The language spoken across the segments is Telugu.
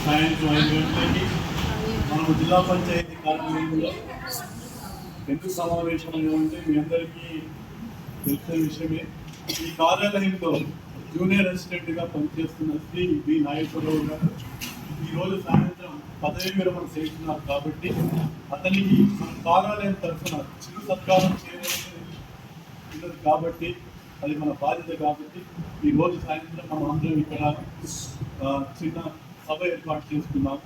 సాయంత్రం 5 గంటలకి మనము జిల్లా పంచాయతీ కార్యాలయంలో ఎందుకు సమావేశమయ్యామంటే మీ అందరికీ తెలిసిన విషయమే. ఈ కార్యాలయంలో జూనియర్ అసిస్టెంట్గా పనిచేస్తున్న శ్రీ బి నాగేశ్వరరావు గారు ఈరోజు సాయంత్రం పదవి విరమణ చేస్తున్నారు కాబట్టి అతనికి మన కార్యాలయం తరఫున చిరు సత్కారం చేయవలసి కాబట్టి అది మన బాధ్యత కాబట్టి ఈరోజు సాయంత్రం మనం అందరం ఇక్కడ చిన్న సభ ఏర్పాటు చేసుకున్నాం.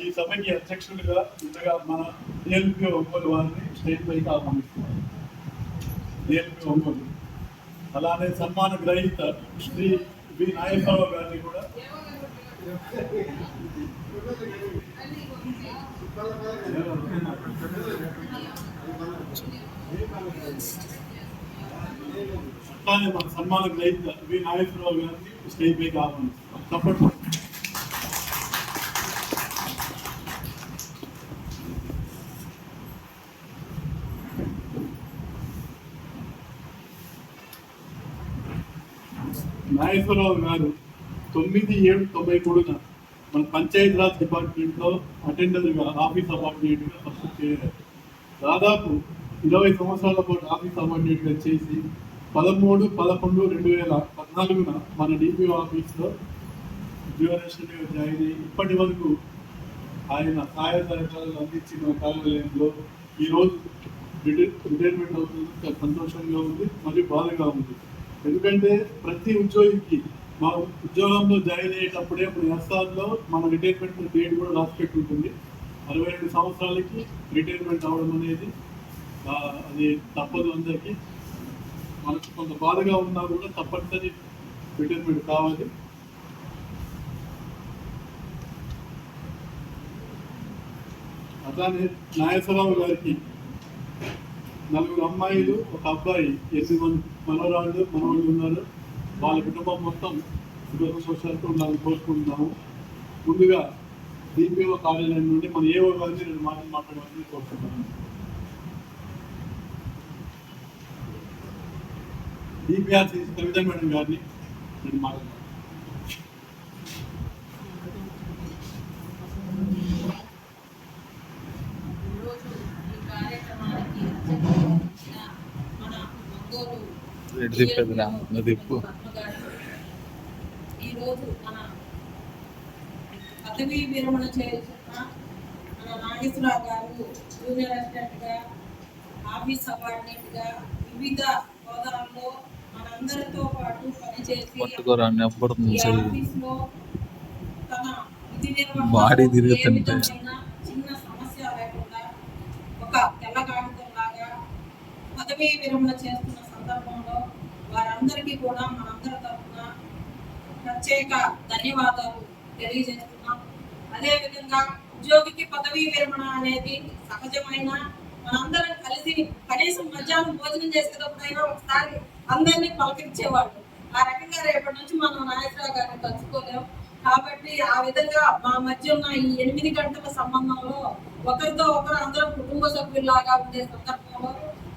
ఈ సభకి అధ్యక్షుడిగా ఇంతగా మన డిఎల్పి ఒంగోలు వారిని స్టేట్ పైకి ఆహ్వానిస్తున్నాం. డిఎల్పి ఒంగోలు అలానే సన్మాన గ్రహీత శ్రీ బి నాగేశ్వరరావు గారిని కూడా అట్లానే మన సన్మాన గ్రహీత బి నాగేశ్వరరావు గారిని స్టేజ్ పైకి ఆహ్వానిస్తున్నాం. తప్పకుండా నాగేశ్వరరావు గారు 9/7/93 మన పంచాయతీరాజ్ డిపార్ట్మెంట్లో అటెండర్గా ఆఫీస్ అపార్ట్మెంట్గా ఫస్ట్ చేరారు. దాదాపు 20 సంవత్సరాల పాటు ఆఫీస్ అపార్ట్మెంట్గా చేసి 13/11/2014 మన డిపిఓ ఆఫీస్లో ఉద్యోగస్తుడిగా జాయిన్ అయ్యి ఇప్పటి వరకు ఆయన సహాయ సహకారాలు అందించిన కార్యాలయంలో ఈరోజు రిటైర్మెంట్ అవుతుంది. చాలా సంతోషంగా ఉంది మరియు బాధగా ఉంది. ఎందుకంటే ప్రతి ఉద్యోగికి మా ఉద్యోగంలో జాయిన్ అయ్యేటప్పుడే ఇప్పుడు ఎస్ఆర్లో మన రిటైర్మెంట్ డేట్ కూడా రాసి పెట్టుంటుంది. 62 సంవత్సరాలకి రిటైర్మెంట్ అవడం అనేది అది తప్పదు. అందరికీ మనకు కొంత బాధగా ఉన్నా కూడా తప్పనిసరి రిటైర్మెంట్ కావాలి. అట్లానే నాగేశ్వరరావు గారికి 4 అమ్మాయిలు 1 అబ్బాయి 8 మంది మనవరాళ్ళు మనవాళ్ళు ఉన్నారు. వాళ్ళ కుటుంబం మొత్తం సుఖ సంతోషాలతో ఉండాలని కోరుకుంటున్నాము. ముందుగా డిపిఓ కార్యాలయం నుండి మన ఏఓ గారిని 2 మాటలు మాట్లాడవాలని కోరుకుంటున్నాము. డిపిఆర్సి కవిత మేడం గారిని 2 మాటలు. ఈరోజు మన పదవీ విరమణ చేస్తున్న మన నాగేశ్వరరావు గారు జూనియర్ అసిస్టెంట్గా ఆఫీస్ సబార్డినేట్గా వివిధ హోదాల్లో మనందరితో పాటు పనిచేసి ఆఫీస్లో తన విధి నిర్వహణ చిన్న సమస్య లేకుండా ఒక తెల్ల కాగితంలాగా పదవీ విరమణ చేస్తున్న సందర్భంలో వారందరికీ కూడా మనందరి తరఫున ప్రత్యేక ధన్యవాదాలు తెలియజేస్తున్నాం. అదేవిధంగా ఉద్యోగికి పదవీ విరమణ అనేది సహజమైన మనందరం కలిసి కనీసం మధ్యాహ్నం భోజనం చేసేటప్పుడైనా ఒకసారి అందరినీ పలకరించేవాళ్ళు. ఆ రకంగా రేపటి నుంచి మనం నాగేశ్వరరావు గారిని తలుచుకోలేం. కాబట్టి ఆ విధంగా మా మధ్య ఉన్న ఈ 8 గంటల సంబంధంలో ఒకరితో ఒకరు అందరం కుటుంబ సభ్యుల్లాగా ఉండే సందర్భంలో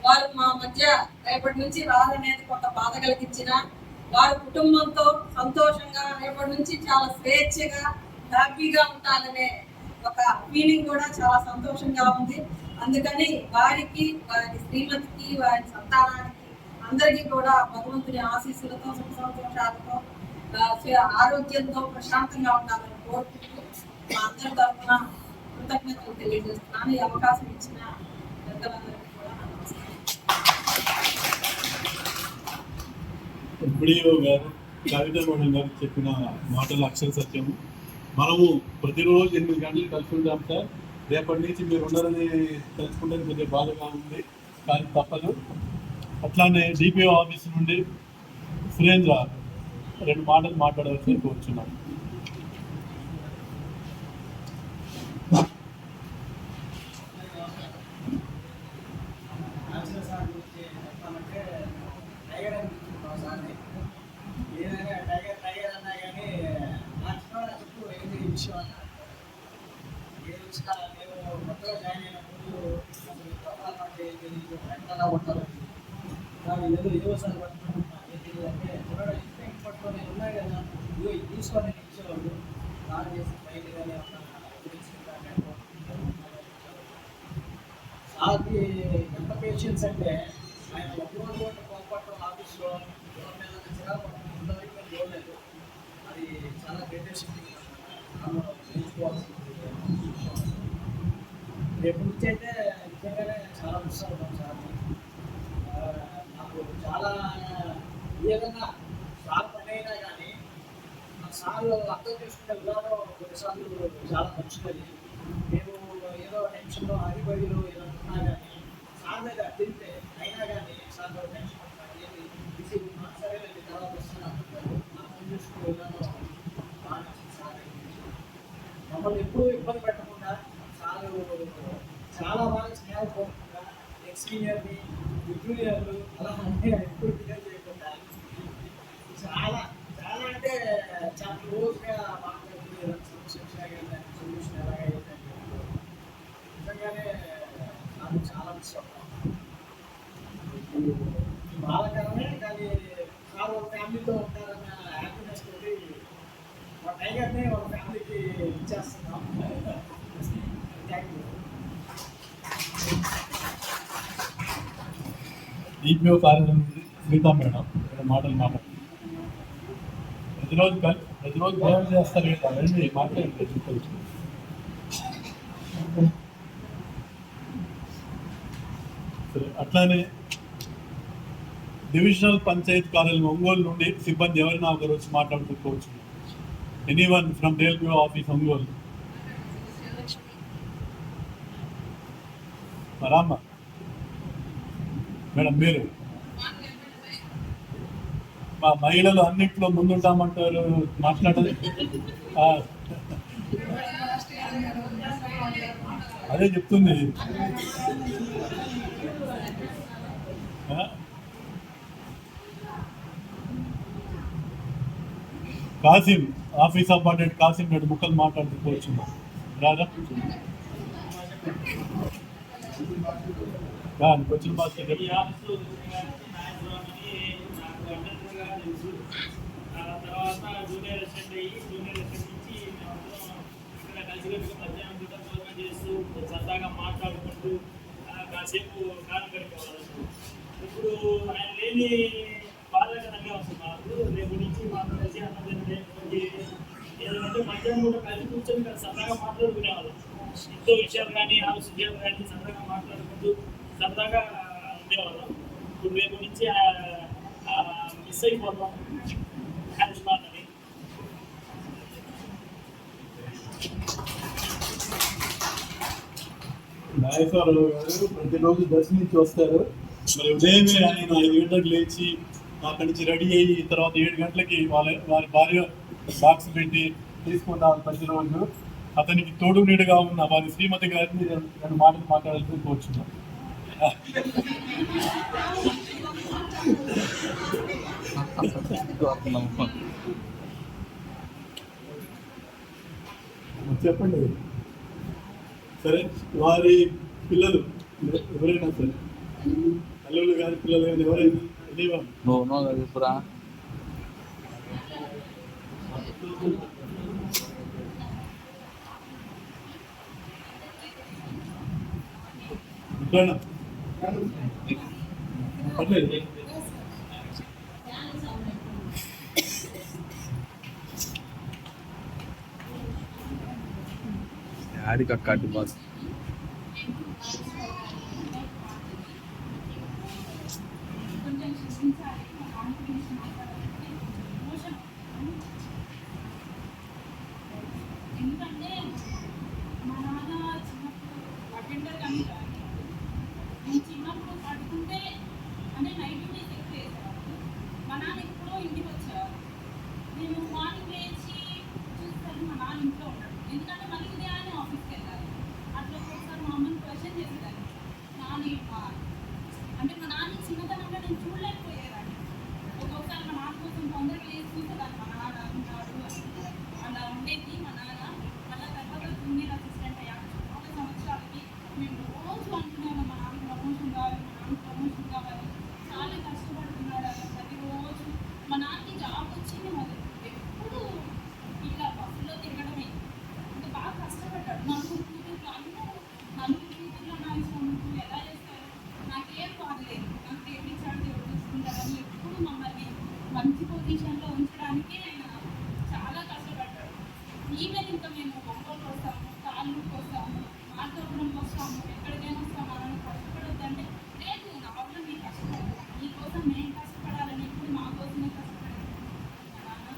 వారు మా మధ్య రేపటి నుంచి రాదనేది కొంత బాధ కలిగించిన వారి కుటుంబంతో సంతోషంగా రేపటి నుంచి చాలా స్వేచ్ఛగా హ్యాపీగా ఉంటారనే ఒక ఫీలింగ్ కూడా చాలా సంతోషంగా ఉంది. అందుకని వారికి, వారి శ్రీమతికి, వారి సంతానానికి అందరికీ కూడా భగవంతుని ఆశీస్సులతో సుఖ సంతోషాలతో ఆరోగ్యంతో ప్రశాంతంగా ఉండాలని కోరుకుంటూ మా అందరి తరఫున కృతజ్ఞతలు తెలియజేస్తున్నాను. ఈ అవకాశం ఇచ్చిన పెద్దలందరికీ డిఓ గారు కవిత మేడం గారు చెప్పిన మాటలు అక్షర సత్యము. మనము ప్రతిరోజు 8 గంటలు కలిసి ఉంటాం సార్. రేపటి నుంచి మీరు ఉన్నారని తెలుసుకుంటే కొద్దిగా బాధగా ఉంది, కానీ తప్పదు. అట్లానే డిపిఓ ఆఫీస్ నుండి సురేంద్ర 2 మాటలు మాట్లాడవలసి కోరుచున్నాం. తీసుకొని ఇచ్చేవాళ్ళు నైట్ కానీ సార్కి ఎంత పేషెన్స్ అంటే ఆయన ఒక్కరోజు కూడా కోపడటం ఆఫీస్లో ఎవరి మీద చిరాకు ఇంతవరకు నేను చూడలేదు. అది చాలా గ్రేటెస్ట్ నేర్చుకోవాల్సింది. రేపు నుంచి అయితే నిజంగానే చాలా మిస్ అవుతాం సార్ని. నాకు చాలా ఏదైనా సార్ పని అయినా కానీ సార్ అర్థం చేసుకునే విధానం కొన్నిసార్లు చాలా మంచిది. మేము ఏదో టెన్షన్లో ఆదిపడిలో ఏదో ఉన్నా కానీ సార్ మీద తింటే అయినా కానీ సార్ టెన్షన్ ఏది బిజీ ఉన్నా సరే నేను తర్వాత వస్తున్నాను అర్థం చేసుకునే విధానం బాగా నచ్చింది సార్. మమ్మల్ని ఎప్పుడూ ఇబ్బంది పెట్టకుండా సార్ చాలా బాగా స్నేహపూర్వకంగా ఎక్స్పీరియర్ని జూనియర్లు అలా అంటే ఎప్పుడు బిహేవ్ చేయకుండా చాలా చాలా అంటే చాలా క్లోజ్గా మాట్లాడుతుంది. సమస్య సొల్యూషన్ ఎలాగైతే నిజంగానే నాకు చాలా మిస్ అవుతాం. బాధాకరమే కానీ సార్ ఒక ఫ్యామిలీతో ఉంటారన్న హ్యాపీనెస్ తోటి మా టైగర్ని ఒక ఫ్యామిలీకి ఇచ్చేస్తున్నాం. Thank you. ఈపీఓ కార్యదర్శి శ్రీతా మేడం మాటలు మాట్లాడుతుంది. ప్రతిరోజు భయం చేస్తారు కదా, రండి మాట్లాడండి. సరే, అట్లానే డివిజనల్ పంచాయత్ కార్యాలయం ఒంగోలు నుండి సిబ్బంది ఎవరైనా ఒకరు వచ్చి మాట్లాడుకోవచ్చు. Anyone from DLPO office Ongole. రామ్మా మేడం, మీరు మా మహిళలు అన్నింటిలో ముందుంటామంటారు, మాట్లాడదు. అదే చెప్తుంది. కాసిం ఆఫీస్ అపార్ట్మెంట్ కాసిం రెండు ముక్కలు మాట్లాడుకోవచ్చు. రాదా క్వశ్చన్ బాస్కెట్ తర్వాత జూనియర్ అసిస్టెంట్ అయ్యి జూనియర్ అసిస్టెంట్ నుంచి ఇక్కడ కలిసికట్టుగా మధ్యాహ్నం కూడా భోజనం చేస్తూ సరదాగా మాట్లాడుకుంటూ కాసేపు కాలం గడిపేవాళ్ళు. ఇప్పుడు ఆయన లేని బాధాకరంగా వస్తుంది మాకు. రేపు నుంచి మాకు కలిసి అన్నది ఏదంటే మధ్యాహ్నం కూడా కలిసి కూర్చొని సరదాగా మాట్లాడుకునేవాళ్ళం. ఎంతో విషయాలు కానీ హౌస్ విషయాలు కానీ సరదాగా మాట్లాడుకుంటూ సరదాగా ఉండేవాళ్ళం. ఇప్పుడు రేపు నుంచి మిస్ అయిపోతాం. నాగేశ్వరరావు గారు ప్రతిరోజు దర్శనం నుంచి వస్తారు. మరి ఉదయమే నేను 5 గంటలకు లేచి అక్కడి నుంచి రెడీ అయ్యి తర్వాత 7 గంటలకి వారి భార్య బాక్స్ పెట్టి తీసుకున్నాను. ప్రతిరోజు అతనికి తోడు నీడుగా ఉన్న వారి శ్రీమతి గారిని నేను మాటలు మాట్లాడాల్సి కూర్చున్నాను. చెప్పండి. సరే, వారి పిల్లలు ఎవరైనా సరే, అల్లుళ్ళు గారి పిల్లలు కానీ ఎవరైనా చెప్పురా. పర్లేదు. ఆడికి అక్కడి బాస్ ఎందుకంటే మా నాన్న చిన్నప్పుడు అటెండర్ కానీ నేను చిన్నప్పుడు పడుకుంటే అంటే నైట్ డ్యూటీస్ ఎక్కువ వేసేవాళ్ళు. మా నాన్న ఎప్పుడో ఇంటికి వచ్చేవారు. నేను మార్నింగ్ లేచి చూసేసరికి మా నాన్న ఇంట్లో ఉంటాడు. ఎందుకంటే మళ్ళీ ఉదయాన్నే ఆఫీస్కి వెళ్ళాలి. అట్లా ఒక్కొక్కసారి మా అమ్మని క్వశ్చన్ చేసేదాన్ని. అంటే మా నాన్న చిన్నతనంలో నేను చూడలేకపోయేదాన్ని. ఒక్కొక్కసారి మా నాన్న కోసం తొందరగా లేచి చూసేదాన్ని. మా నాన్న ఉంటాడు అలా ఉండేది మా నాన్న. మళ్ళీ తర్వాత జూనియర్ అసిస్టెంట్ అయ్యాక చాలా సంవత్సరాలకి మేము రోజు ఇంకా మేము ఒంగోలు వస్తాము, తాళ్ళూరుకి వస్తాము, మార్కాపురంకి వస్తాము, ఎక్కడికైనా వస్తాము అని కష్టపడొద్దంటే లేదు, నా వల్ల మీరు కష్టపడదు, మీకోసం మేము కష్టపడాలని ఇప్పుడు మా కోసమే కష్టపడాలి మా నాన్న.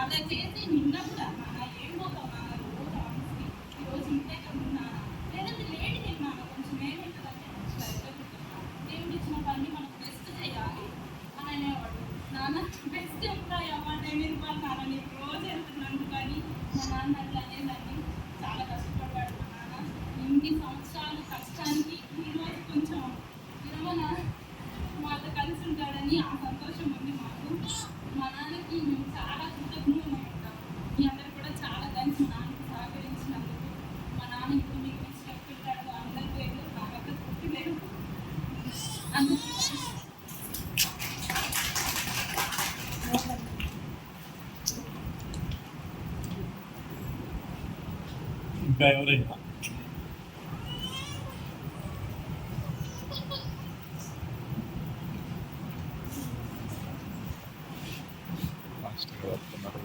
అలా చేసి నిన్న కూడా నాన్న ఏం పోతాం నాన్న రోజు ఆఫీస్కి, ఈరోజు ఇంతే కలుగుతున్నాను లేదంటే లేట్ తిన్నాను కొంచెం ఏమవుతుందంటే దేవుడు ఇచ్చిన పని మనం బెస్ట్ చేయాలి అని అనేవాడు. నాన్న బెస్ట్ ఎంప్లాయ్ అవ్వ, 10 రూపాయలు నాన్న నీకు రోజు వెళ్తున్నాను కానీ మా నాన్న అట్లా అనేదాన్ని. చాలా కష్టపడ్డాడు మా నాన్న. ఇన్ని సంవత్సరాలు కష్టానికి ఈరోజు కొంచెం విరమణ మాతో కలిసి ఉంటాడని ఆ సంతోషం ఉంది మాకు. మా నాన్నకి మేము చాలా కృతజ్ఞులమై ఉంటాం. మీ అందరు కూడా చాలా థ్యాంక్స్ మా నాన్నకి సహకరించినందుకు. మా నాన్న ఇప్పుడు మీకు స్టెప్ పెట్టాడు, అందరి పేర్లు నాకైతే పుట్టిలేదు అందుకు ఇంకా ఎవరైనా ఫాస్ట్గా వస్తున్నారు.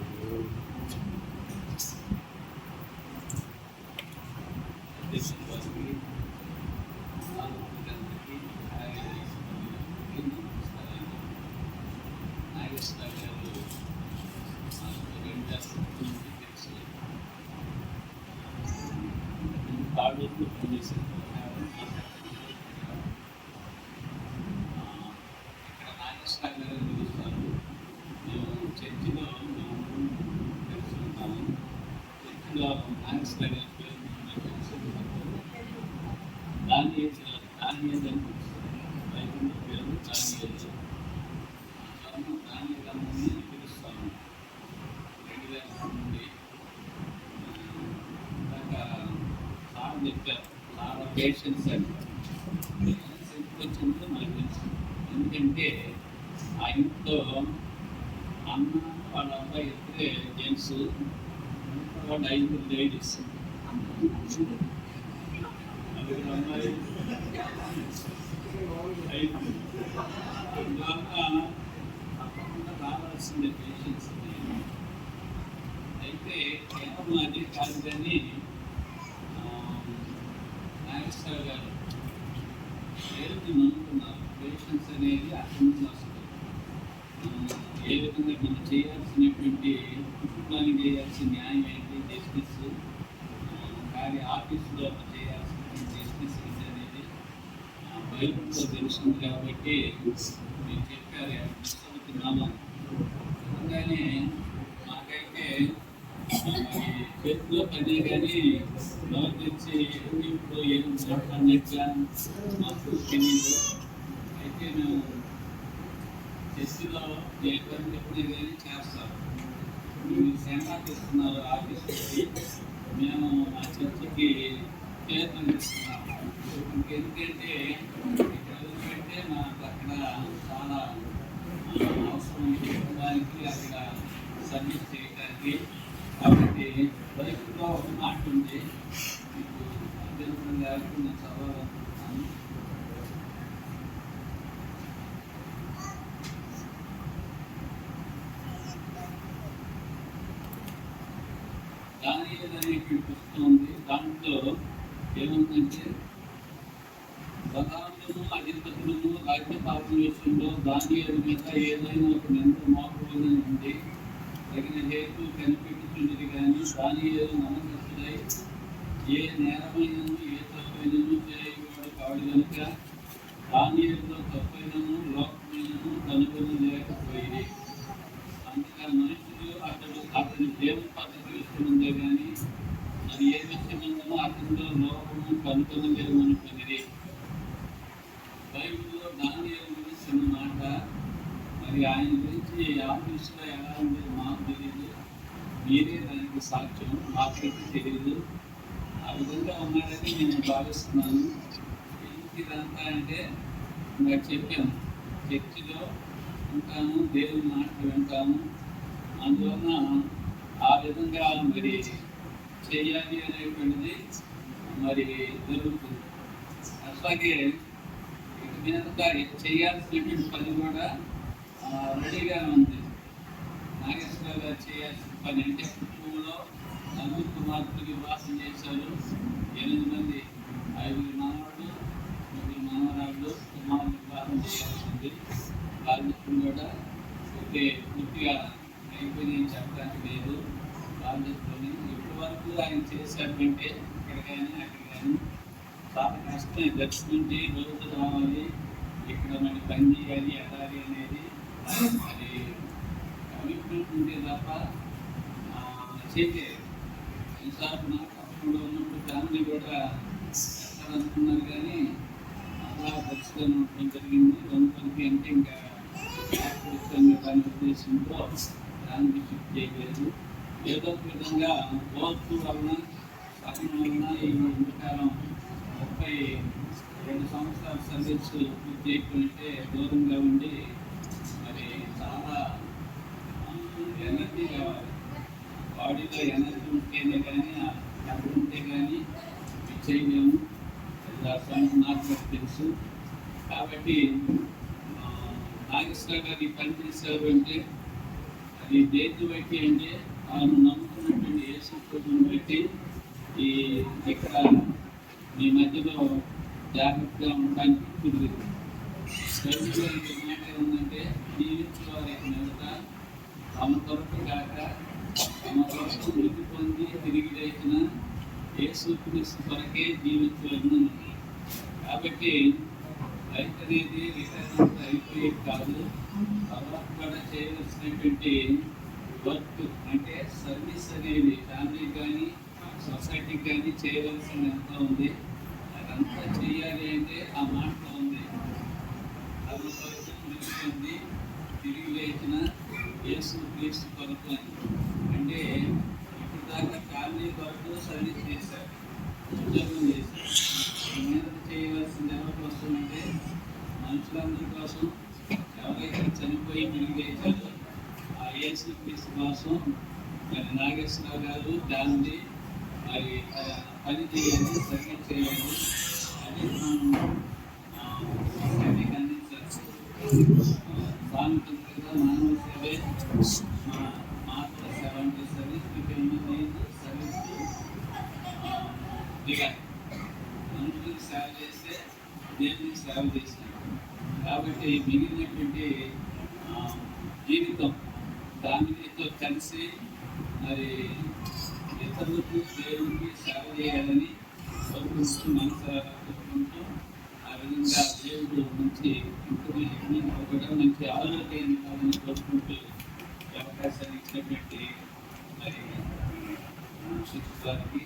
పేషెన్స్ వచ్చిందో మనకు తెలుసు. ఎందుకంటే ఆ ఇంట్లో అన్న వాళ్ళ అబ్బాయి ఇద్దరే జెంట్స్, వాళ్ళ 5 లేడీస్. అందుకని అమ్మాయి 5 తప్పకుండా రావాల్సిందే పేషెన్స్. అయితే కేవలం అదే కాదు కానీ నాగేశ్వర గారు ఏది నమ్ముకున్నారు. పేషెన్స్ అనేది అక్కడి నుంచి వస్తుంది. ఏ విధంగా మనం చేయాల్సినటువంటి కుటుంబానికి చేయాల్సిన న్యాయం ఏంటి, జస్టిస్, కానీ ఆఫీసులో చేయాల్సినటువంటి జస్టిస్ అనేది బైబిల్లో తెలుస్తుంది కాబట్టి మీరు చెప్పారు అవుతున్నాము. అందుకని మాకైతే చేతిలో పని కానీ నోరు తెచ్చి ఇప్పుడు ఏం మాట్లాడినట్టుగా మాకు తెలియదు. అయితే మేము చర్చిలో ఏ పని చెప్పినా కానీ చేస్తాం. మీరు సెంటర్ ఇస్తున్నారు ఆఫీస్కి, మేము మా చర్చికి పేరు ఇస్తున్నాం. ఇంకెందుకంటే ఇక్కడ పెడితే మాకు అక్కడ చాలా అవసరం కుటుంబానికి అక్కడ సర్వీస్ చేయడానికి. కాబట్టి బైబిల్లో ఒక మాట ఉంది, మీకు అభ్యంతరం లేకుండా నేను చదవాలనుకుంటున్నాను. దానియేలు అనేటువంటి పుస్తకం ఉంది. దాంట్లో ఏముందంటే ప్రధానులను అధిపతులను రాజ్యపాలన విషయంలో దానియేలు మీద ఏదైనా ఒక నింద మోపవలసి ఉంది. తగిన హేతు కనిపెట్టుచున్నది కానీ దానియేలు నమ్మకస్తుడై ఏ నేరమైనను ఏ తప్పైనను చేయవాడు కాడు కనుక దానియేలులో తప్పైనను లోకమైనను కనుగొని లేకపోయింది. అందుకే మనుషులు అతని దేవుని పద్ధతి ఇస్తుందే కానీ అది ఏ విషయమైనను అతనిలో లోపము కనుగొనలేము అనుకునేది. బైబిల్లో దానియేలు గురించి మాట, మరి ఆయన గురించి ఆఫీసులో ఎలా ఉండేది మాకు తెలియదు. మీరే దానికి సాక్ష్యం, మాకైతే తెలియదు. ఆ విధంగా ఉన్నారని నేను భావిస్తున్నాను. ఎందుకు ఇదంతా అంటే నాకు చెప్పాను, చర్చిలో ఉంటాము, దేవుని మాటలు వింటాము. అందువలన ఆ విధంగా మరి చేయాలి అనేటువంటిది మరి జరుగుతుంది. అట్లాగే ఇక మీద చేయాల్సినటువంటి పని కూడా రెడీగా ఉంది. నాగేశ్వర గారు చేయాల్సిన పని అంటే కుటుంబంలో కుమార్తెకి వివాహం చేశారు. 8 మంది, 5 మనవాళ్ళు, 3 మనవరాళ్ళు, కుమారుని వివాహం చేయాల్సింది. బాధ్యతలు కూడా ఒకే పూర్తిగా అయిపోయిందని చెప్పడానికి లేదు. బాధ్యతలని ఇప్పటి వరకు ఆయన చేశారంటే ఇక్కడ కానీ అక్కడ కానీ చాలా కష్టం. దర్శనంటే రోజు రావాలి, ఇక్కడ మళ్ళీ పని చేయాలి, ఎడాలి అనేది అది కమిట్మెంట్ ఉంటే తప్ప చేయలేదు. ఎన్నిసార్లు నాకు అప్పుడు ఉన్నప్పుడు ఫ్యామిలీ కూడా అనుకున్నారు కానీ అలా దర్శనం ఉండడం జరిగింది. వంతులకి అంటే ఇంకా దాని ఉద్దేశంతో దానికి షిఫ్ట్ చేయలేదు. ఏదో ఒక విధంగా ఓర్పు వలన సహనం వలన ఈ ఇంతకాలం 32 సంవత్సరాల సర్వీస్ పూర్తి చేయకుంటే దూరంగా ఉండి మరి చాలా ఎనర్జీ కావాలి. బాడీలో ఎనర్జీ ఉంటేనే కానీ అక్కడ ఉంటే కానీ చేయలేము. నాకు తెలుసు. కాబట్టి నాగేశ్వర గారు ఈ పని చేశారు అంటే అది దేని బట్టి అంటే తాను నమ్ముకున్నటువంటి యేసుని బట్టి ఈ ఇక్కడ మీ మధ్యలో జాగ్రత్తగా ఉండడానికి కుదిరింది. మాట ఏంటంటే జీవించిన వారి మీద తమ కొరకు కాక తమ కొరకు మృతి పొంది తిరిగి లేచిన యేసుక్రీస్తు కొరకే జీవించవలను. కాబట్టి లైఫ్ అనేది రిటైర్మెంట్ అయిపోయేది కాదు. తర్వాత కూడా చేయవలసినటువంటి వర్క్ అంటే సర్వీస్ అనేది ఫ్యామిలీకి కానీ సొసైటీకి కానీ చేయవలసిన ఎంత ఉంది. అదంతా చేయాలి అంటే ఆ మాటలో ఉంది. అది కొరకు మృతి పొంది తిరిగి లేచిన యేసుక్రీస్తు కొరకు అని. అంటే ఇప్పుడు దాకా ఫ్యామిలీ కొరకు సర్వీస్ చేశారు, ఉద్యోగం చేశారు. మీద చేయవలసింది ఎవరి కోసం అంటే మనుషులందరి కోసం. ఎవరైతే చనిపోయి తిరిగి లేచారో ఆ యేసుక్రీస్తు కోసం మరి నాగేశ్వరరావు గారు దాన్ని మరి పని చేయాలి, సర్వీస్ చేయాలి. అది మనం సొసైటీకి అందించాలి. సాంకేతికత మానవ సేవే మానవ సేవ అంటే సర్వీస్ సర్వీస్ దిగాలి. మనుషులకు సేవ చేస్తే దేవునికి సేవ చేసినాం. కాబట్టి మిగిలినటువంటి జీవితం దానితో కలిసి మరి ఇతరులకు దేవునికి సేవ చేయాలని కోరుకుంటూ మనసారా కోరుకుంటూ ఆ విధంగా దేవుడు మంచి కూడా మంచి ఆరోగ్యాన్ని కావాలని కోరుకుంటూ అవకాశాన్ని ఇచ్చినటువంటి మరి శిక్షకులకి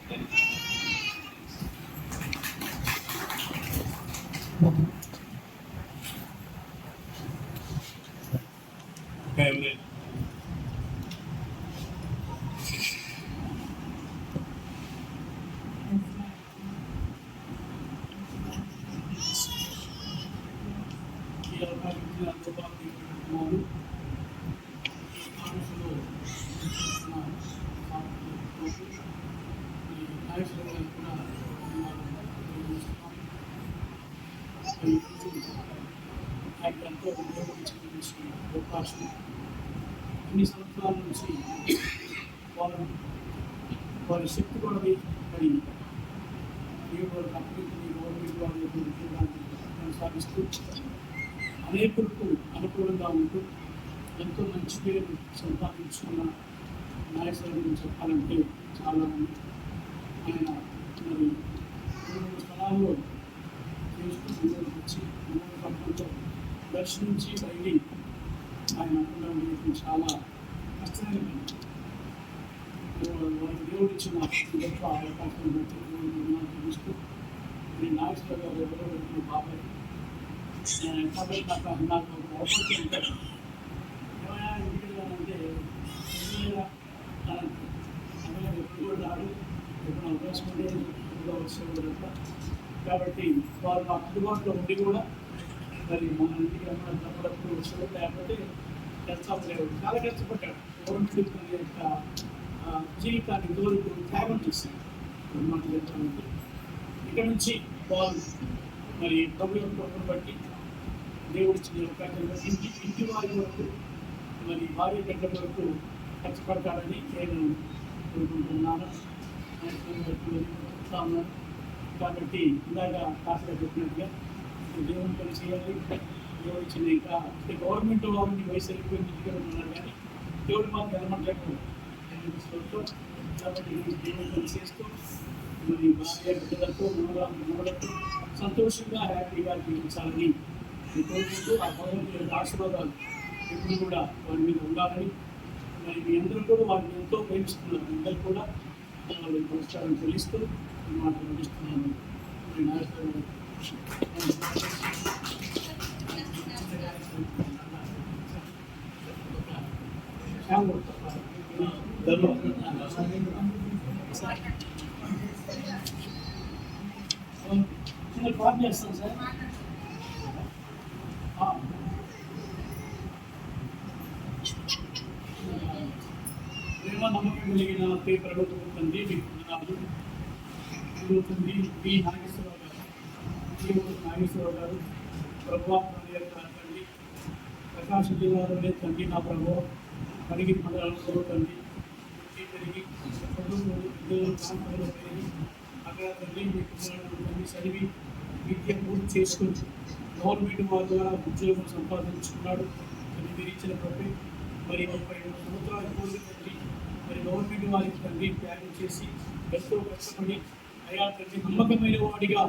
అవకాశం అన్ని సంవత్సరాల నుంచి వారి శక్తి కొలది మరి దేవుడు అభివృద్ధిని గవర్నమెంట్ వారి ఉద్యోగాన్ని కొనసాగిస్తూ అనేకులకు అనుకూలంగా ఉంటూ ఎంతో మంచి పేరు సంపాదించుకున్న నాయకుల గురించి చెప్పాలంటే చాలా మంది ఆయన మరి 2 స్థలాల్లో చేసుకుని వచ్చి ప్రపంచం దర్శించి బయటి ఆయన అనుకున్న చాలా కష్టమైన వారికి దేవుడు ఇచ్చిన గొప్ప అవకాశం బట్టి చూస్తూ నేను నాగేశ్వర గారు ఎవరో పెట్టిన బాబాయ్ కాబట్టి నాకు ఒక అవకాశం ఉంటాడు. ఏమైనా ఇంటికి వెళ్ళాలంటే ఎప్పుడు కూడా రాడు, ఎప్పుడు అవకాశం ఉండేది వచ్చేవాడు. కాబట్టి వారు మా అందుబాటులో ఉండి కూడా మరి మన ఇంటికి ఏమైనా తప్పడప్పుడు వచ్చాడు, లేకపోతే కష్టపడలేవు. చాలా కష్టపడ్డాడు. గవర్నమెంట్ తన యొక్క జీవితాన్ని ఇదివరకు త్యాగం చేశాడు అన్నమాట. చెప్పాలంటే ఇక్కడ నుంచి వారు మరి ప్రభు యొక్క బట్టి దేవుడిచ్చిన అవకాశం ఇంటి వారి వరకు మరి భార్య బిడ్డల వరకు కష్టపడతారని నేను కోరుకుంటున్నాను. చెప్తా ఉన్నారు. కాబట్టి ఇందాక కాస్త చెప్పినట్టుగా దేవుని పని చేయాలి. దేవుడు ఇచ్చిన ఇంకా గవర్నమెంట్ వాళ్ళని వయసు వెళ్ళిపోయిన ఇంటికి ఉన్నారు కానీ దేవుడు మాకు వెళ్ళమంటాడు. కాబట్టి దేవుని పని చేస్తూ మరి భార్య బిడ్డలతో మనవలతో సంతోషంగా హ్యాపీగా జీవించాలని కోరుకుంటూ ఆ భగవంతుడి యొక్క ఆశీర్వాదాలు ఎప్పుడు కూడా వారి మీద ఉండాలని మరి మీ అందరూ కూడా వారిని ఎంతో ప్రేమిస్తున్నారు. అందరూ కూడా వాళ్ళకి నమస్కారం చెల్లిస్తూ మాట నడిస్తున్నాను. కాల్ చేస్తాను సార్. ప్రేమ నమ్మకం కలిగిన పేపర్లో తండ్రి మీకు తండ్రి బి నాగేశ్వరరావు గారు ప్రభావం తండ్రి ప్రకాశం జిల్లాలోనే తండ్రి నా ప్రభావం పరిగి మండలంలో తండ్రి పెరిగి ప్రాంతంలో పెరిగి అక్కడ తండ్రి మీ పిల్లలను చదివి విద్య పూర్తి చేసుకొని గవర్నమెంట్ వారి ద్వారా ఉద్యోగం సంపాదించుకున్నాడు. మీరు ఇచ్చిన ప్రభు మరి 33 సంవత్సరాల పూర్తి తండ్రి మరి గవర్నమెంట్ వారికి తండ్రి త్యాగం చేసి ఎంతో కష్టపడి అయ్యా తండ్రి నమ్మకమైన వాడిగా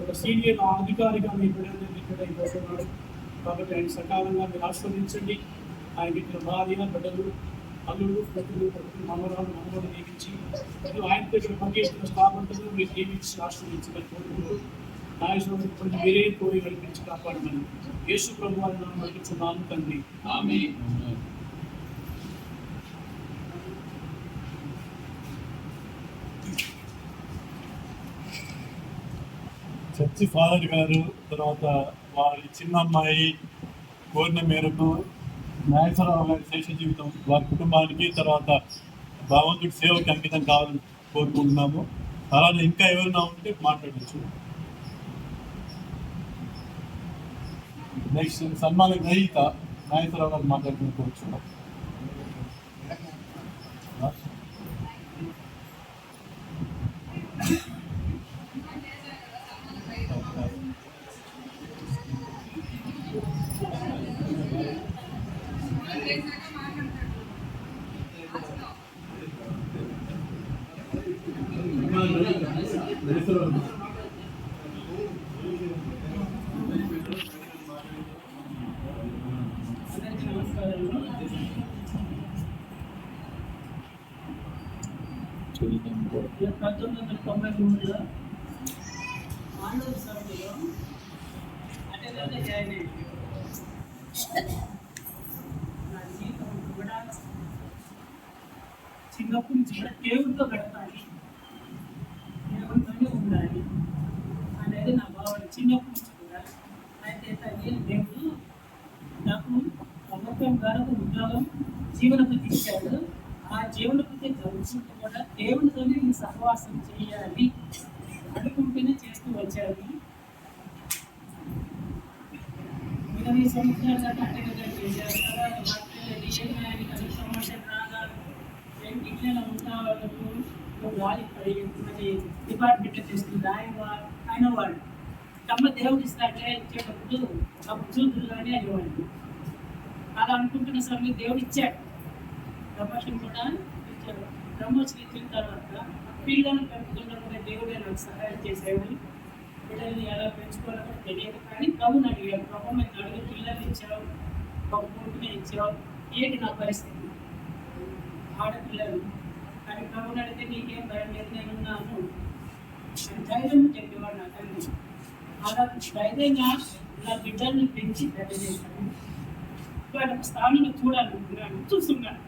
ఒక సీనియర్ అధికారిగా మీ బిడ్డలందరినీ ఇక్కడ ఇవ్వబోతున్నాడు. కాబట్టి ఆయన సకాలంగా మీరు ఆస్వాదించండి. ఆయన ఇచ్చిన భార్య బిడ్డలు అల్లుడు ప్రజలు మనవరాలు మనవడు నియమించి మరియు ఆయనతో ఇక్కడ పనిచేస్తున్న స్థాపనలు మీరు నియమించి ఆస్వాదించగల కోరుకుంటూ నాయకుడు కొంచెం వేరే కోరి కల్పించి కాపాడమని యేసు ప్రభు వారిని మనం అడుగుతున్నాను తండ్రి. ఆమేన్. చర్చి ఫాదర్ గారు తర్వాత వారి చిన్న అమ్మాయి కోరిన మేరకు నాగేశ్వరరావు గారి శేష జీవితం వారి కుటుంబానికి తర్వాత భగవంతుడి సేవకి అంకితం కావాలని కోరుకుంటున్నాము. అలానే ఇంకా ఎవరైనా ఉంటే మాట్లాడచ్చు. నెక్స్ట్ సన్మాన గ్రహీత నాగేశ్వరరావు గారు మాట్లాడుకోవచ్చు. నమస్కారాలు. 1993లో ఆంధ్ర సభలో అటెండర్గా జాయిన్ అయ్యింది. నా జీవితం కూడా చిన్నప్పటి నుంచి కూడా దేవుడితో గడపాలి, దేవుడితోనే ఉండాలి అనేది నా భావన చిన్నప్పటి నుంచి కూడా. అయితే తల్లి దేవుడు నాకు ప్రభుత్వం ద్వారా ఉద్యోగం జీవనోపాధి ఇచ్చాడు. ఆ జీవనోపాధి జరుగుతుంటే కూడా దేవుడితోనే నేను సహవాసం చేయాలి అనుకుంటూనే చేస్తూ వచ్చాను. 20 సంవత్సరాల దాకా అటెండర్గా చేశాను. ప్రమోషన్ రాగా ఇంట్లో ఉంటా వాళ్ళకు వాళ్ళకి డిపార్ట్మెంట్లో చేస్తుంది ఆయన వాళ్ళు తమ దేవుడు ఇస్తాడే ఇచ్చేటప్పుడు అప్పుడు చూద్దురుగానే అనేవాళ్ళు. అలా అనుకుంటున్న సమయంలో దేవుడు ఇచ్చాడు, ప్రమోషన్ కూడా ఇచ్చాడు. ప్రమోషన్ ఇచ్చిన తర్వాత పిల్లలను పెంచుకున్నప్పుడు దేవుడే నాకు సహాయం చేసేవాడు. పిల్లల్ని ఎలా పెంచుకోవాలో కూడా తెలియదు, కానీ ప్రభుని అడిగాడు. ప్రభు మీద అడిగి పిల్లల్ని ఇచ్చావు, ఒక కొడుకునే ఇచ్చావు, ఏంటి నా పరిస్థితి ఆడపిల్లలు కానీ ప్రభుని అడిగితే నీకేం భయం లేదు, నేనున్నాను అని ధైర్యం చెప్పేవాడు నా తండ్రి. అలా ధైర్యంగా నా బిడ్డల్ని పెంచి పెద్ద చేశాను. వాళ్ళ స్థానంలో చూడాలనుకున్నాను, చూస్తున్నాను,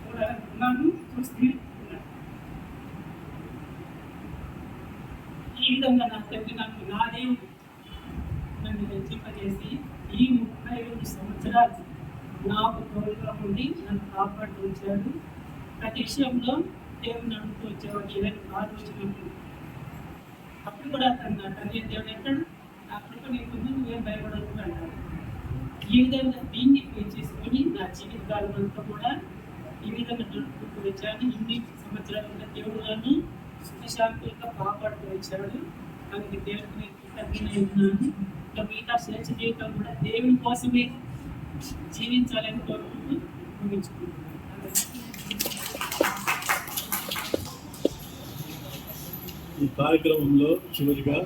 చూడాలనుకున్నాను, చూస్తున్నాను. ఈ విధంగా నా తండ్రి నాకు నా దేవుడు నన్ను హెచ్చింపజేసి ఈ 35 సంవత్సరాలు నాకు తోడుగా ఉండి నన్ను కాపాడుతూ వచ్చాడు. ప్రతి విషయంలో దేవుడు నడుపుతూ వచ్చేవాడు. ఏదైనా ఆలోచనలు అప్పుడు కూడా నా తండ్రి దేవుడు ఎక్కడు నా కృప నీకు నువ్వేం భయపడదు అంటాడు. ఈ విధంగా దీన్ని చేసుకొని నా జీవితకాలం అంతా కూడా ఈ విధంగా నడుపుతూ వచ్చాను. ఇన్ని సంవత్సరాలు ఉన్న దేవుడు నన్ను సుఖశాంతులుగా కాపాడుతూ వచ్చాడు. అందుకే దేవుడికి నేను కృతజ్ఞతగా ఉన్నాను. ఇంకా మిగతా శ్రేష్ఠ జీవితం కూడా దేవుని కోసమే జీవించాలని కోరుకుంటూ ముగించుకుంటున్నాను. ఈ కార్యక్రమంలో చివరిగా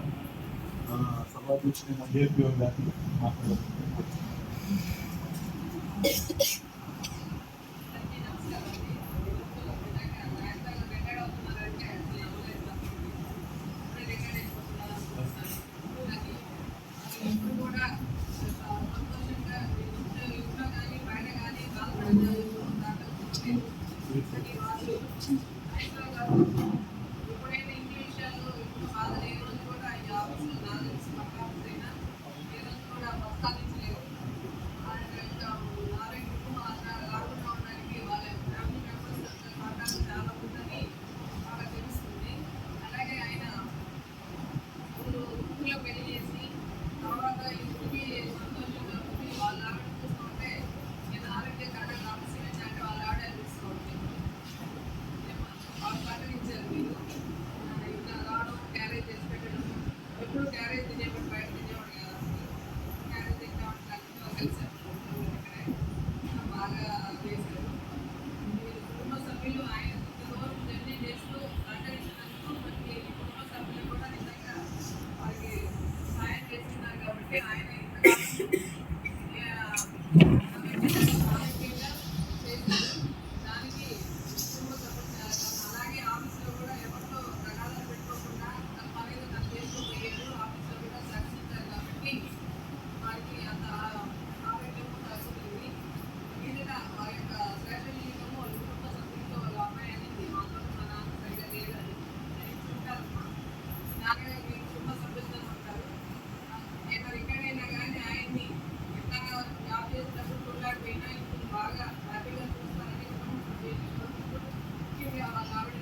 సభాధ్యక్షుడైన జేపీఓ గారిని మాట్లాడుతున్నారు. ఎప్పుడైనా ఇంగ్లీష్ బాధలు ఏ రోజు కూడా ఈ ఆఫీస్లో నాకు తెలిసి పక్కాపోయినా ఏ రోజు కూడా ప్రస్తావించలేదు. ఇంకా ఆరోగ్యం రాకుండా ఉండడానికి వాళ్ళ ఫ్యామిలీ మెంబర్స్ సహకారం చాలా ఉందని బాగా తెలుస్తుంది. అలాగే ఆయన ఊళ్ళో పెళ్లి చేసి తర్వాత ఇంటికి సంతోషంగా ఉండి వాళ్ళ ఆవిడ చూస్తుంటే నేను ఆరోగ్యకరంగా ఆఫీస్ అంటే వాళ్ళ ఆవిడ చూసుకోండి వాళ్ళు పట్టణించారు. మీరు ఇంకా రావడం క్యారేజ్ చేసి పెట్టడం ఎప్పుడు క్యారేజ్ తినేవాడు బయట తినేవాడు కదా. క్యారేజ్ తినేవాడు కలిసారు బాగా చేశారు. మీరు కుటుంబ సభ్యులు ఆయన రోజు జర్నీ చేస్తూ సహకరించినందుకు ప్రతి కుటుంబ సభ్యులు కూడా నిజంగా వారికి సాయం చేస్తున్నారు కాబట్టి ఆయన ఆరోగ్యంగా చేశారు. దానికి కుటుంబ సభ్యులు అలాగే ఆఫీస్లో కూడా ఎవరితో తగాదాలు పెట్టుకోకుండా తన పని తను చేసుకుపోయారు. ఆఫీస్లో కూడా సహకరించారు కాబట్టి వారికి అంత ఆరోగ్యము తగ్గుతుంది. మిగతా వారి యొక్క శ్రేష్ఠ జీవితము వాళ్ళ కుటుంబ సభ్యులతో వాళ్ళ అమ్మాయి అనేది మాతో మా నాన్న సరిగా లేదని ఉంటారమ్మా. నాకే మీ కుటుంబ సభ్యులతో ఉంటారు. ఏమైనా ఎక్కడైనా కానీ ఆయన్ని ఎట్లా జాబ్ చేసినప్పుడు చూడలేకపోయినా ఇప్పుడు బాగా హ్యాపీగా చూస్తారని కుటుంబ సభ్యులు ముఖ్యంగా వాళ్ళ ఆవిడ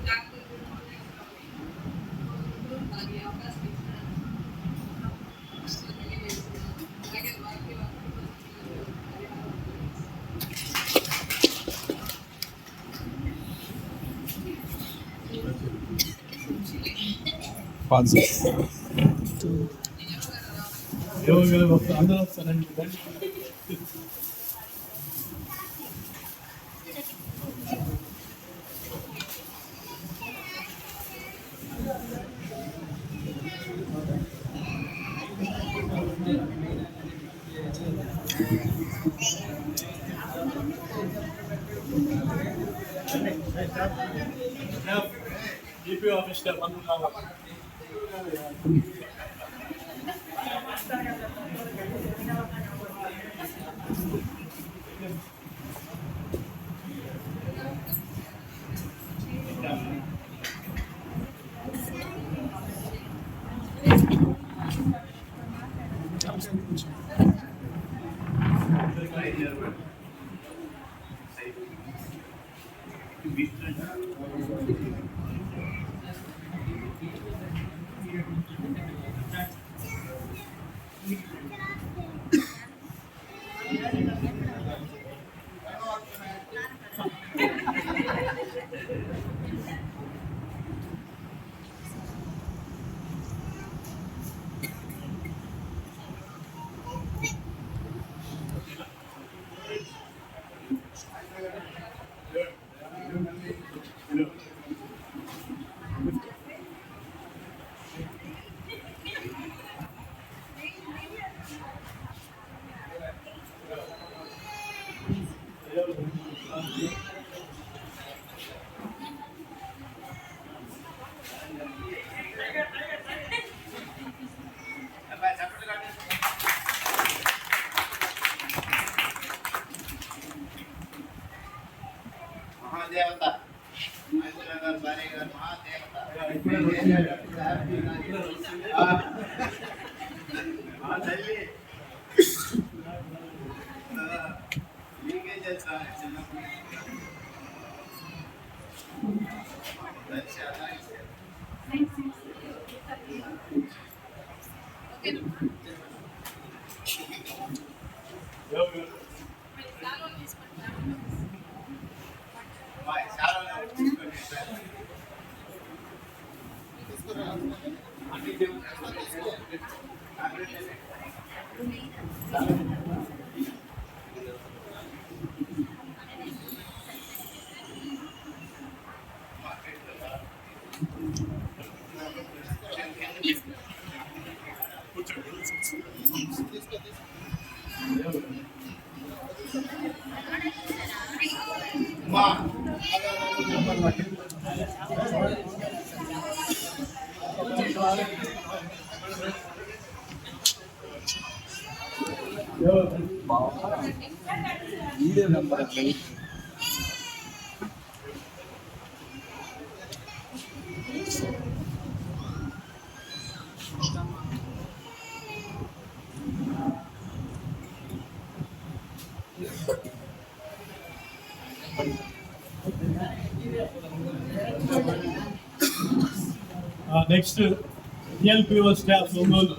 జాగ్రత్తలు నాకు ఈ అవకాశం ఇచ్చినాను. అలాగే వారికి వాళ్ళ కుటుంబ సభ్యులు అందరూ వస్తారండి. GP ఆఫీస్ స్టాఫ్ అందరూ మహాదేవత భార్య గారు మహాదేవత తల్లి మీకేం చేస్తాను చిన్నప్పుడు వీడియో నెంబర్ అట్లా నెక్స్ట్ టిఎల్పిఓ స్టాఫ్ ఒంగోలు.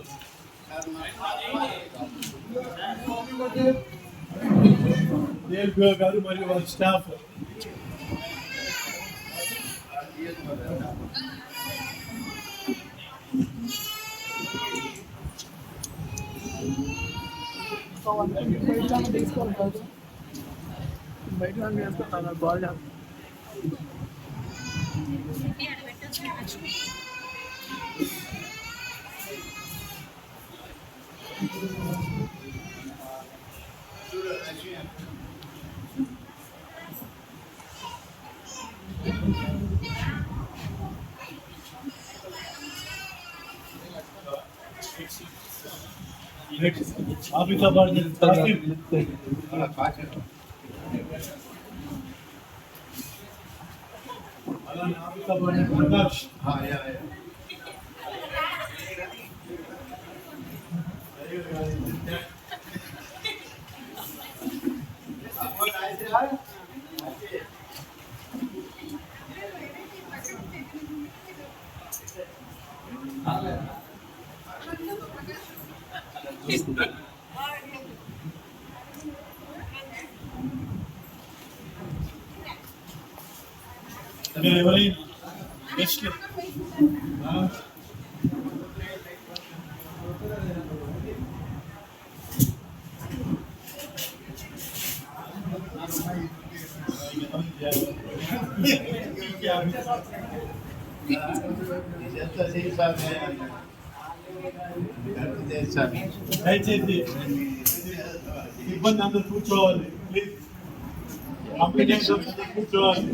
టిఎల్పిఓ గారు మరియు వారి స్టాఫ్. ఆఫీసాబాద్ అలానే ఆఫీసాబాద్ ప్రకాష్. ఎవరైనా నెక్స్ట్ దయచేసి ఇబ్బంది అందరూ కూర్చోవాలి ప్లీజ్. కంప్లైంట్ కూర్చోవాలి.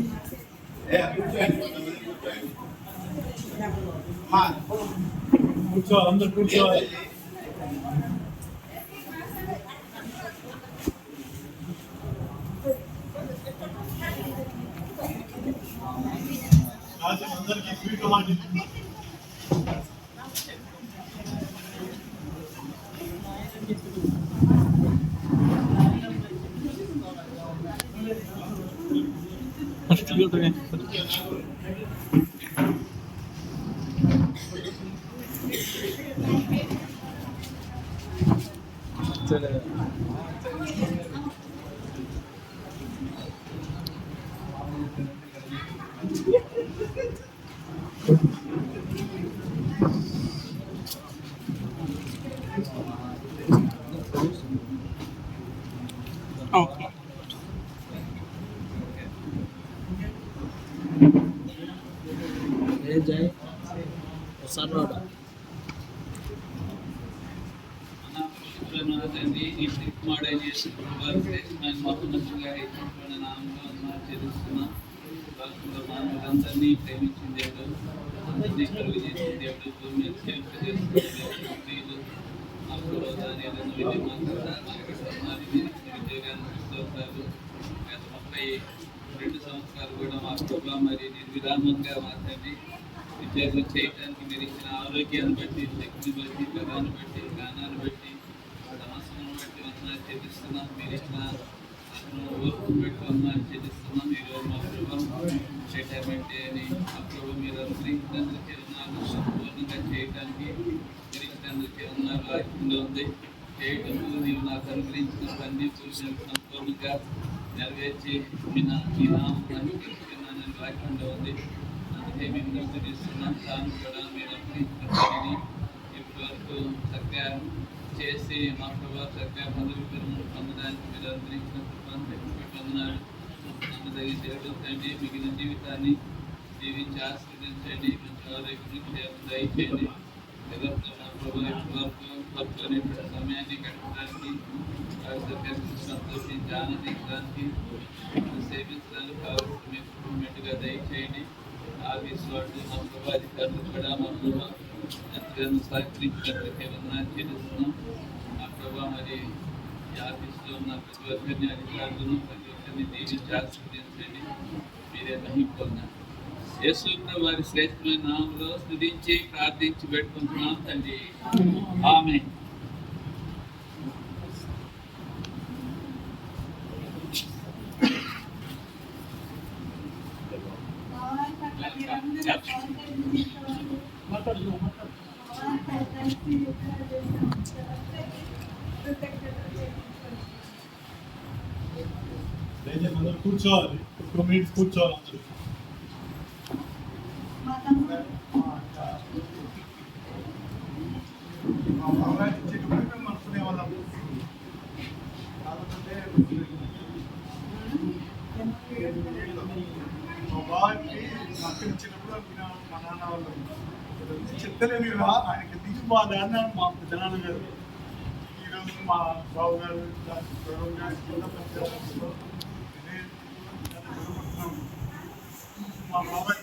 కూర్చోవాలి, అందరూ కూర్చోవాలి. అందరికీ స్వీట్ మాట Okay. जय सर्वोड తండ్రి నీ తిరుమాడే చేసి నేను మహోన్నతంగా హెచ్చించుకున్న నామంలో చేస్తున్నాం. అందరినీ ప్రేమించిన దేవుడు, అందరినీ కలుగు చేసిన దేవుడు, భూమి స్త్రీలు అప్పుడు ఏదైనా విజయ ఉద్యోగాలు గత 32 సంవత్సరాలు కూడా మా కుటుంబం మరి నిర్విరామంగా మాత్రమే విద్యార్థులు చేయడానికి మీరు ఇచ్చిన ఆరోగ్యాన్ని బట్టి, శక్తిని బట్టి, గదాన్ని బట్టి, జ్ఞానాన్ని బట్టి, సమస్యలను బట్టి వందనాలు చెల్లిస్తున్నాం. మీరు ఇచ్చిన ఓర్పు బట్టి వందనాలు చెల్లిస్తున్నాం. ఈరోజు మా ప్రభావం రిటైర్మెంట్ అని మా ప్రభు మీరు అనుగ్రహించినందుకే వందనాలు. సంపూర్ణంగా చేయడానికి మీరు ఇచ్చినందుకే వందనాలు. ఆశంగా ఉంది చేయటము నీవు నాకు అనుగ్రహించిన పని పూజలు సంపూర్ణంగా నెరవేర్చి మీ నామం చేస్తానని వాక్యంలో ఉంది. అందుకే మేము నిర్వహిస్తున్నాం. తాను కూడా మీరు అప్పగించుకుని ఇప్పటి వరకు చక్కగా చేసి మా ప్రభావ చక్కగా పదవి విరమణ పొందడానికి మీరు అందించిన పొందనాడు. నమ్మదగిన దేవుడు తండ్రి మిగిలిన జీవితాన్ని జీవించి ఆశీర్వదించండి. మంచి ఆరోగ్యం దయచేయండి. ఎవరితో మా ప్రభావ ఇప్పటి వరకు అనేటువంటి సమయాన్ని గడపడానికి సంతోషించి ఆనందించడానికి సేవించడానికి కావాల్సిన ఇంప్రూవ్మెంట్గా దయచేయండి. ఆఫీస్ వాళ్ళు మా ప్రభాధికారులు కూడా మా ప్రభావ ఎంతగానో సహకరించినట్లయితే వందనాలు చెల్లిస్తున్నాం. మా ప్రభావ మరి ఈ ఆఫీస్లో ఉన్న ప్రతి ఒక్కరిని అధికారులను ప్రతి ఒక్కరిని దీవించి ఆశీర్వదించండి. మీరే మహిమపొందారు. యేసు వారి శ్రేష్టమైన నామములో స్తుతించి ప్రార్థించి పెట్టుకుంటున్నాం తండ్రి. ఆమేన్. దయచేసి అందరూ కూర్చోవాలి. 2 minutes కూర్చోవాలి అందరూ. మా బాబాయ్ ఇచ్చేటప్పుడు మేము అనుకునే వాళ్ళం. మా బాబాయ్కి అక్కడ ఇచ్చేటప్పుడు మా నాన్న వాళ్ళు చెప్తలేను కదా, ఆయనకి దిగు బాగా అన్నాడు మా జనాన్న గారు. ఈరోజు మా బాబు గారు మా బాబాయ్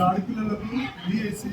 ఆడపిల్లలకు చేసి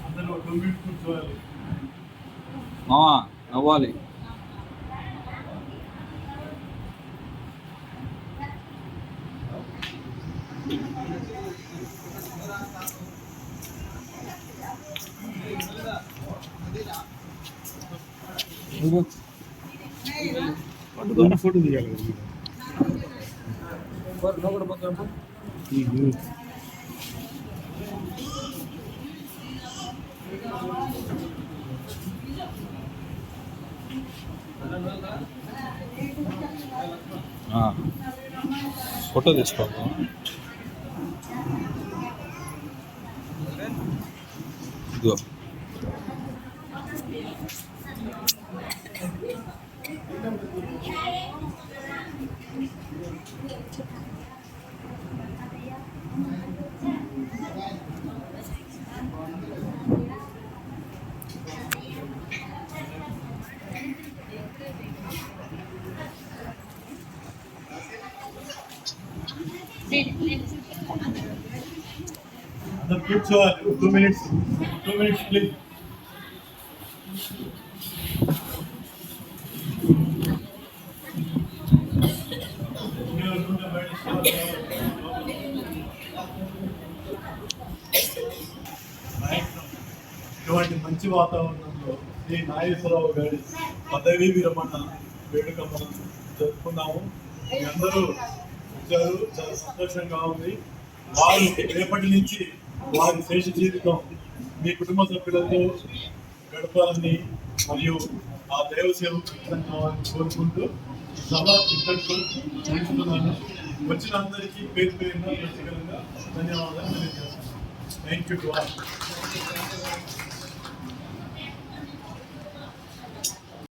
అందరూ 2 minutes కూర్చోవాలి. నవ్వాలి. ఫోటో తీయాలి. ఫోటో తీసుకోవాలి. ఇదిగో అందరూ కూర్చోవాలి. 2 minutes. 2 minutes please. ఇటువంటి మంచి వాతావరణంలో శ్రీ నాగేశ్వరరావు గారి పదవీ విరమణ వేడుక మనం జరుపుకున్నాము. మీ అందరూ వచ్చారు, చాలా సంతోషంగా ఉంది. వారు రేపటి నుంచి వారి శేష జీవితం మీ కుటుంబ సభ్యులతో గడపాలని మరియు ఆ దైవ సేవకు కావాలని కోరుకుంటూ ఈ సభ ఇక్కడితో ముగిస్తున్నాను. వచ్చిన అందరికీ పేరు పేరున ప్రత్యేకంగా ధన్యవాదాలు తెలియజేస్తాను. Thank you to all.